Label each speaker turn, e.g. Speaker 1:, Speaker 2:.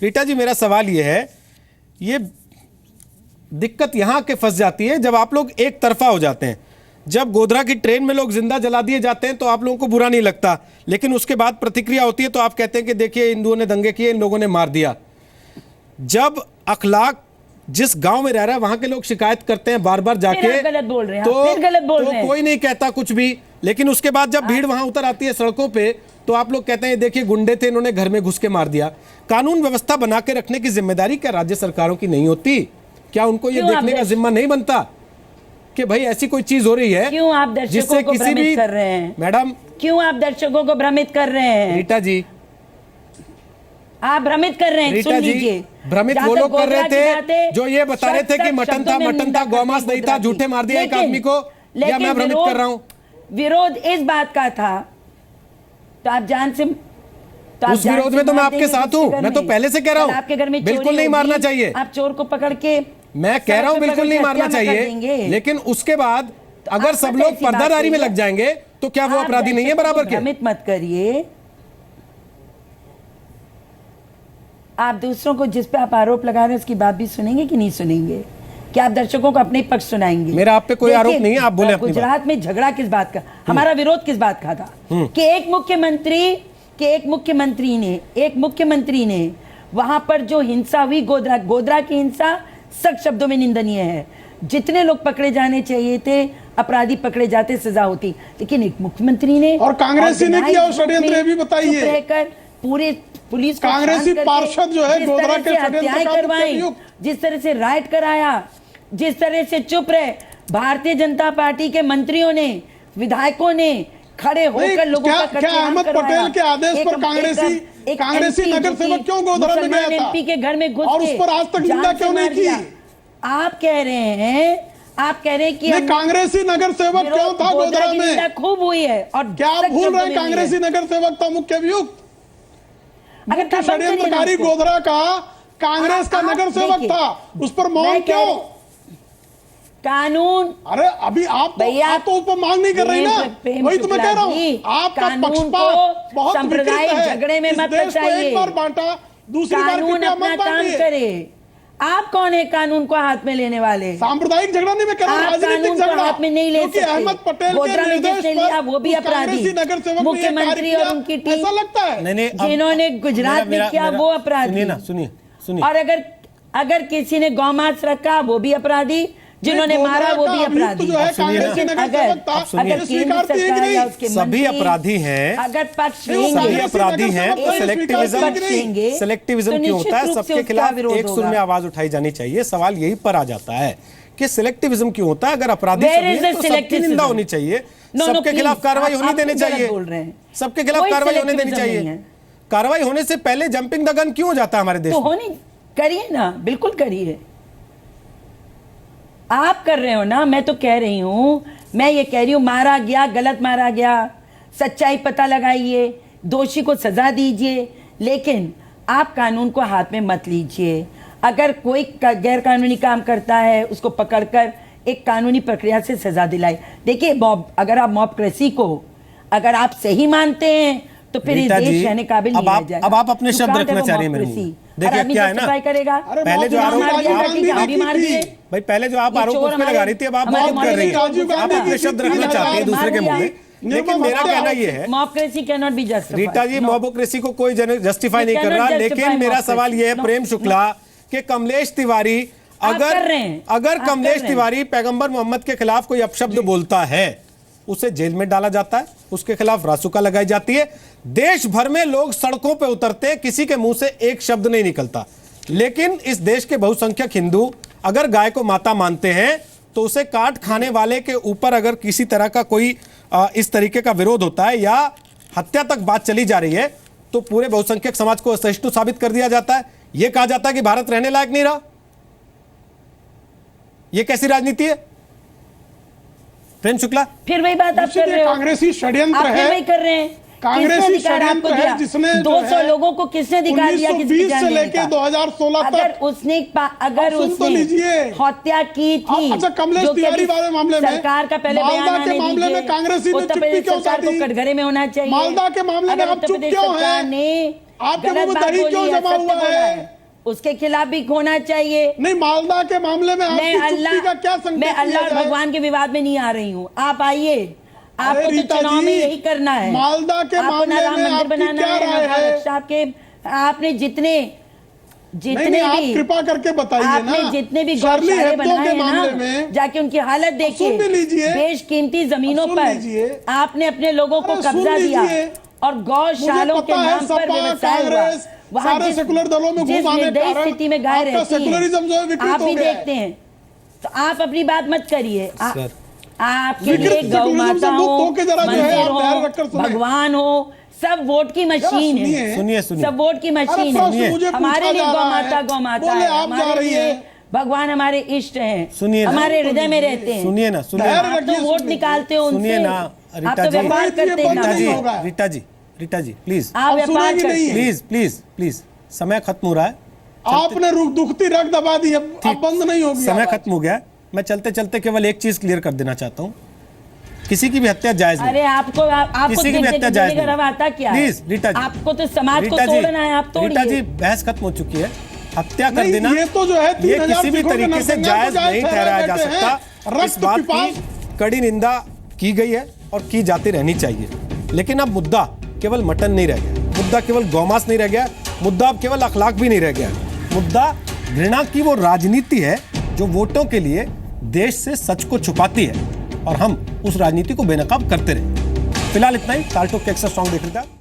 Speaker 1: रीटा जी, मेरा सवाल ये है, ये दिक्कत यहां के फंस जाती है जब आप लोग एक तरफा हो जाते हैं। जब गोधरा की ट्रेन में लोग जिंदा जला दिए जाते हैं तो आप लोगों को बुरा नहीं लगता, लेकिन उसके बाद प्रतिक्रिया होती है तो आप कहते हैं कि देखिए हिंदुओं ने दंगे किए, इन लोगों ने मार दिया। जब अखलाक जिस गांव में रह रहा है वहां के लोग शिकायत करते हैं बार बार जाके,
Speaker 2: गलत बोल रहे हैं,
Speaker 1: तो कोई नहीं कहता कुछ भी, लेकिन उसके बाद जब भीड़ वहां उतर आती है सड़कों पे तो आप लोग कहते हैं देखिए गुंडे थे, इन्होंने घर में घुस के मार दिया। कानून व्यवस्था बना के रखने की जिम्मेदारी क्या राज्य सरकारों की नहीं होती? क्या उनको ये देखने का जिम्मा नहीं बनता कि भाई ऐसी कोई चीज हो रही है?
Speaker 2: क्यों आप दर्शकों को भ्रमित कर रहे हैं?
Speaker 1: मैडम,
Speaker 2: क्यों आप दर्शकों को भ्रमित कर रहे हैं?
Speaker 1: रीटा जी,
Speaker 2: आप भ्रमित कर रहे हैं, सुन लीजिए।
Speaker 1: भ्रमित वो लोग कर रहे थे जो ये बता रहे थे कि मटन था, गौमांस नहीं था, झूठे मार दिया एक आदमी को, या मैं भ्रमित कर रहा हूं?
Speaker 2: विरोध इस बात का था तो आप जान से, तो
Speaker 1: उस विरोध में तो मैं आपके साथ हूं। मैं तो पहले से कह रहा हूं
Speaker 2: आपके घर में
Speaker 1: बिल्कुल नहीं मारना चाहिए।
Speaker 2: आप चोर को पकड़ के,
Speaker 1: मैं कह रहा हूं बिल्कुल नहीं मारना चाहिए, लेकिन उसके बाद अगर सब लोग पर्दादारी में लग जाएंगे तो क्या वो अपराधी नहीं है बराबर के?
Speaker 2: भ्रमित मत करिए। आप दूसरों को जिस पे आप आरोप लगा रहे हैं उसकी बात भी सुनेंगे कि नहीं सुनेंगे? क्या आप दर्शकों को अपने पक्ष सुनाएंगे?
Speaker 1: मेरा आप पे कोई आरोप नहीं है, आप बोले अपनी बात।
Speaker 2: गुजरात में झगड़ा किस बात का, हमारा विरोध किस बात का था कि एक मुख्यमंत्री ने वहां पर जो हिंसा हुई, गोधरा की हिंसा सख्त शब्दों में निंदनीय है। जितने लोग पकड़े जाने चाहिए थे, अपराधी पकड़े जाते, सजा होती, लेकिन एक मुख्यमंत्री ने
Speaker 3: और कांग्रेसी ने किया षड्यंत्र, भी बताइए।
Speaker 2: रहकर पूरे पुलिस को
Speaker 3: कांग्रेसी पार्षद जो है गोधरा के
Speaker 2: हत्याएं करवाई, जिस तरह से राइट कराया, जिस तरह से चुप रहे भारतीय जनता पार्टी के मंत्रियों ने, विधायकों ने खड़े होकर लोगों का
Speaker 3: क्या अहमद पटेल के आदेश पर कांग्रेसी नगर सेवक क्यों गोधरा में गया था
Speaker 2: एमपी के घर में घुस
Speaker 3: और उस पर आज तक निंदा क्यों नहीं की?
Speaker 2: आप कह रहे हैं कि
Speaker 3: कांग्रेसी नगर सेवक क्यों था गोधरा में?
Speaker 2: खूब हुई है। और
Speaker 3: क्या आप भूल रहे हैं कांग्रेसी नगर सेवक था मुख्य अभियुक्त? मुख्य षड्यंत्रकारी गोधरा का कांग्रेस का नगर सेवक था, उस पर मौन क्यों?
Speaker 2: कानून,
Speaker 3: अरे अभी आप तो उस पर मांग नहीं कर रही ना, वही तो मैं कह रहा हूँ। आपका पक्षपात बहुत
Speaker 2: सांप्रदायिक झगड़े में मत फंसाइए।
Speaker 3: एक बार बांटा, दूसरी बार
Speaker 2: कानून अपना काम करे। आप कौन है कानून को हाथ में लेने वाले?
Speaker 3: सांप्रदायिक झगड़ा नहीं, मैं कह रहा हूं राजनीतिक झगड़ा
Speaker 2: हाथ में नहीं ले सकते।
Speaker 3: अहमद पटेल के निर्देश पर
Speaker 2: वो भी अपराधी, मुख्यमंत्री और उनकी टीम,
Speaker 3: ऐसा लगता है
Speaker 2: जिन्होंने गुजरात में किया वो अपराधी।
Speaker 1: सुनिए।
Speaker 2: और अगर किसी ने गौमांस रखा वो भी अपराधी, जिन्होंने मारा वो भी अपराधी।
Speaker 1: लेकिन अगर
Speaker 2: केंद्र सरकार या उसके
Speaker 1: सभी अपराधी हैं,
Speaker 2: अगर पक्ष
Speaker 1: सभी अपराधी हैं तो सिलेक्टिविज्म क्यों होता है? सबके खिलाफ एक सुर में आवाज उठाई जानी चाहिए। सवाल यही पर आ जाता है कि सिलेक्टिविज्म क्यों होता है? अगर अपराधी तो सबकी निंदा होनी चाहिए, सबके खिलाफ कार्रवाई होनी देनी चाहिए, सबके खिलाफ कार्रवाई होने देनी चाहिए। कार्रवाई होने से पहले जंपिंग द गन क्यों हो जाता है हमारे देश में?
Speaker 2: होनी करिए ना, बिल्कुल करिए। आप कर रहे हो ना, मैं तो कह रही हूं, मैं ये कह रही हूं मारा गया, गलत मारा गया, सच्चाई पता लगाइए, दोषी को सजा दीजिए, लेकिन आप कानून को हाथ में मत लीजिए। अगर कोई गैर कानूनी काम करता है उसको पकड़कर एक कानूनी प्रक्रिया से सजा दिलाए। देखिए अगर आप मॉबक्रेसी को अगर आप सही मानते हैं तो फिर इस देश रहने काबिल नहीं रह जाएगा।
Speaker 1: अब आप अपने शब्द रखना चाह रही हैं। देखिए क्या है ना, पहले जो आरोप भाई पहले जो आप आरोप उसमें लगा रही थी, अब आप मौत कर रही हैं, आप अपने शब्द रखना चाहते हैं दूसरे के मुंह में। लेकिन मेरा कहना ये है,
Speaker 2: mobocracy can not be justified.
Speaker 1: Rita ji, mobocracy को कोई जस्टिफाई नहीं कर रहा, लेकिन मेरा सवाल ये है प्रेम शुक्ला के कमलेश तिवारी, अगर कमलेश तिवारी पैगंबर मोहम्मद के खिलाफ कोई अपशब्द बोलता है उसे जेल में डाला जाता है, उसके खिलाफ रासुका लगाई जाती है, देश भर में लोग सड़कों पे उतरते, किसी के मुंह से एक शब्द नहीं निकलता। लेकिन इस देश के बहुसंख्यक हिंदू अगर गाय को माता मानते हैं तो उसे काट खाने वाले के ऊपर अगर किसी तरह का कोई इस तरीके का विरोध होता है या हत्या तक बात चली जा रही है तो पूरे बहुसंख्यक समाज को असहिष्णु साबित कर दिया जाता है। यह कहा जाता है कि भारत रहने लायक नहीं रहा। यह कैसी राजनीति है प्रेम शुक्ला?
Speaker 2: फिर वही बात आप कर रहे हो,
Speaker 3: कांग्रेसी षड्यंत्र है,
Speaker 2: वही कर रहे हैं।
Speaker 3: कांग्रेसी षड्यंत्र है जिसने
Speaker 2: 200 लोगों को किसने अधिकार दिया?
Speaker 3: 1920 से लेके 2016 तक
Speaker 2: अगर उसने हत्या की थी,
Speaker 3: अच्छा कमलेश तिवारी वाले मामले में,
Speaker 2: सरकार का पहले बयान
Speaker 3: के मामले में कांग्रेसी ने चुप्पी क्यों
Speaker 2: सरकार को कटघरे में होना चाहिए।
Speaker 3: मालदा के मामले में आप चुप क्यों हैं? आपके मुंह
Speaker 2: गलत
Speaker 3: में
Speaker 2: बात
Speaker 3: दही
Speaker 2: बोली
Speaker 3: क्यों
Speaker 2: है,
Speaker 3: जमा
Speaker 2: सत्य
Speaker 3: हुआ
Speaker 2: बोला
Speaker 3: है?
Speaker 2: उसके खिलाफ भी होना चाहिए।
Speaker 3: नहीं, मालदा के मामले में
Speaker 2: मैं
Speaker 3: आपकी चुप्पी का क्या संकेत
Speaker 2: मैं अल्लाह और
Speaker 3: लिया जाए?
Speaker 2: भगवान के विवाद में नहीं आ रही हूँ, आप आइए। आपको तो
Speaker 3: रीता
Speaker 2: चुनाव में
Speaker 3: जी,
Speaker 2: यही करना है।
Speaker 3: मालदा के
Speaker 2: आपको ना
Speaker 3: मामले
Speaker 2: राम
Speaker 3: में
Speaker 2: मंदिर
Speaker 3: आपकी
Speaker 2: बनाना
Speaker 3: क्या
Speaker 2: है, ना
Speaker 3: राय है?
Speaker 2: भारत साहब के आपने जितने
Speaker 3: नहीं, आप
Speaker 2: भी
Speaker 3: कृपा करके बताइए ना।
Speaker 2: आपने जितने भी
Speaker 3: शार्ली
Speaker 2: गौशाले
Speaker 3: हेब्दो
Speaker 2: बनाए
Speaker 3: के
Speaker 2: हैं
Speaker 3: मामले
Speaker 2: ना,
Speaker 3: में
Speaker 2: जाके उनकी हालत देखिए।
Speaker 3: सुन भी लीजिए।
Speaker 2: बेशकीमती जमीनों
Speaker 3: सुन
Speaker 2: पर
Speaker 3: लीजिए।
Speaker 2: आपने अपने लोगों को
Speaker 3: अरे सुन
Speaker 2: कब्जा दिया
Speaker 3: लीजिए।
Speaker 2: और गौशालों
Speaker 3: मुझे
Speaker 2: के
Speaker 3: पता है,
Speaker 2: नाम पर
Speaker 3: सपा,
Speaker 2: व्यवसाय हुआ।
Speaker 3: कांग्रेस,
Speaker 2: वहाँ
Speaker 3: सारे सेकुलर दलों में
Speaker 2: जिस
Speaker 3: घूम आने के
Speaker 2: निर्दयी
Speaker 3: कारण
Speaker 2: स्थिति में गाय
Speaker 3: आपका
Speaker 2: रहती
Speaker 3: सेकुलरिज्म जो है
Speaker 2: हैं,
Speaker 3: विकृत
Speaker 2: आप
Speaker 3: हो
Speaker 2: भी
Speaker 3: गया है।
Speaker 2: देखते हैं। तो आप अपनी बात मत करिए।
Speaker 1: सर,
Speaker 2: आपके लिए
Speaker 3: विकृत
Speaker 2: गौ
Speaker 3: सेकुलरिज्म
Speaker 2: माता
Speaker 3: से मुक्त
Speaker 2: हो,
Speaker 3: होके जरा जो है
Speaker 2: मंदिर
Speaker 3: आप
Speaker 2: हो,
Speaker 3: ध्यान रखकर सुने।
Speaker 2: भगवान हो, सब वोट की मशीन है।
Speaker 1: सुनिए सुनिए
Speaker 2: सब वोट की मशीन
Speaker 3: अरे
Speaker 2: है।
Speaker 3: प्रश्न मुझे
Speaker 2: हमारे
Speaker 3: पूछा
Speaker 2: लिए
Speaker 3: जा
Speaker 2: गौ
Speaker 3: रहा
Speaker 2: माता
Speaker 3: है।
Speaker 2: गौ माता
Speaker 3: बोले
Speaker 2: है।
Speaker 3: आप जा
Speaker 2: हमारे
Speaker 3: रही
Speaker 2: लिए
Speaker 3: हैं।
Speaker 2: भगवान हमारे इष्ट हैं,
Speaker 1: सुनिए ना।
Speaker 2: हमारे हृदय में रहते हैं।
Speaker 1: सुनिए ना, सुनिए
Speaker 3: धैर्य
Speaker 1: ना।
Speaker 2: आप तो
Speaker 3: रखिए,
Speaker 2: वोट
Speaker 3: सुनिए।
Speaker 2: निकालते हो उनसे।
Speaker 1: सुनिए ना,
Speaker 2: आप
Speaker 1: रीता
Speaker 2: तो
Speaker 1: जी।
Speaker 2: व्यापार
Speaker 3: नहीं,
Speaker 2: करते हैं
Speaker 3: ये
Speaker 1: रीता
Speaker 2: ना।
Speaker 1: जी,
Speaker 3: होगा।
Speaker 1: रीता जी प्लीज
Speaker 2: आप
Speaker 3: अब
Speaker 2: व्यापार
Speaker 3: सुनेगी
Speaker 2: करते
Speaker 3: नहीं।
Speaker 2: हैं।
Speaker 1: प्लीज प्लीज प्लीज, समय खत्म हो रहा है।
Speaker 3: आपने दुखती रग दबा दी, अब बंद नहीं होगी
Speaker 1: समय
Speaker 3: आवाज।
Speaker 1: खत्म हो गया। मैं चलते चलते केवल एक चीज क्लियर कर देना चाहता हूँ, किसी की भी हत्या जायज नहीं।
Speaker 2: अरे आपको
Speaker 1: किसी की भी हत्या जायज नहीं।
Speaker 2: आता क्या है?
Speaker 1: प्लीज रीता जी,
Speaker 2: आपको तो समाज को
Speaker 1: रीता जी,
Speaker 2: तोड़ना है, आप
Speaker 1: रीता जी,
Speaker 2: तोड़िए।
Speaker 1: बहस खत्म हो चुकी है। हत्या कर
Speaker 3: नहीं,
Speaker 1: देना
Speaker 3: ये तो जो है 3000
Speaker 1: किसी भी
Speaker 3: सिखों के
Speaker 1: तरीके से
Speaker 3: नरसंहार
Speaker 1: जायज
Speaker 3: को जायज
Speaker 1: नहीं
Speaker 3: ठहराए
Speaker 1: ठहराया जा
Speaker 3: बैठे हैं।
Speaker 1: सकता। इस
Speaker 3: रक्त
Speaker 1: बात
Speaker 3: पिपास।
Speaker 1: की कड़ी निंदा की गई है और की जाती रहनी चाहिए। लेकिन अब मुद्दा केवल मटन नहीं रह गया, मुद्दा केवल गौमांस नहीं रह गया, मुद्दा अब केवल अखलाक भी नहीं रह गया। मुद्दा घृणा की वो राजनीति है जो वोटों के लिए देश से सच को छुपाती है, और हम उस राजनीति को बेनकाब करते रहे। फिलहाल इतना ही। काल्टो के एक्स्ट्रा स्ट्रॉन्ग देख रहे थे।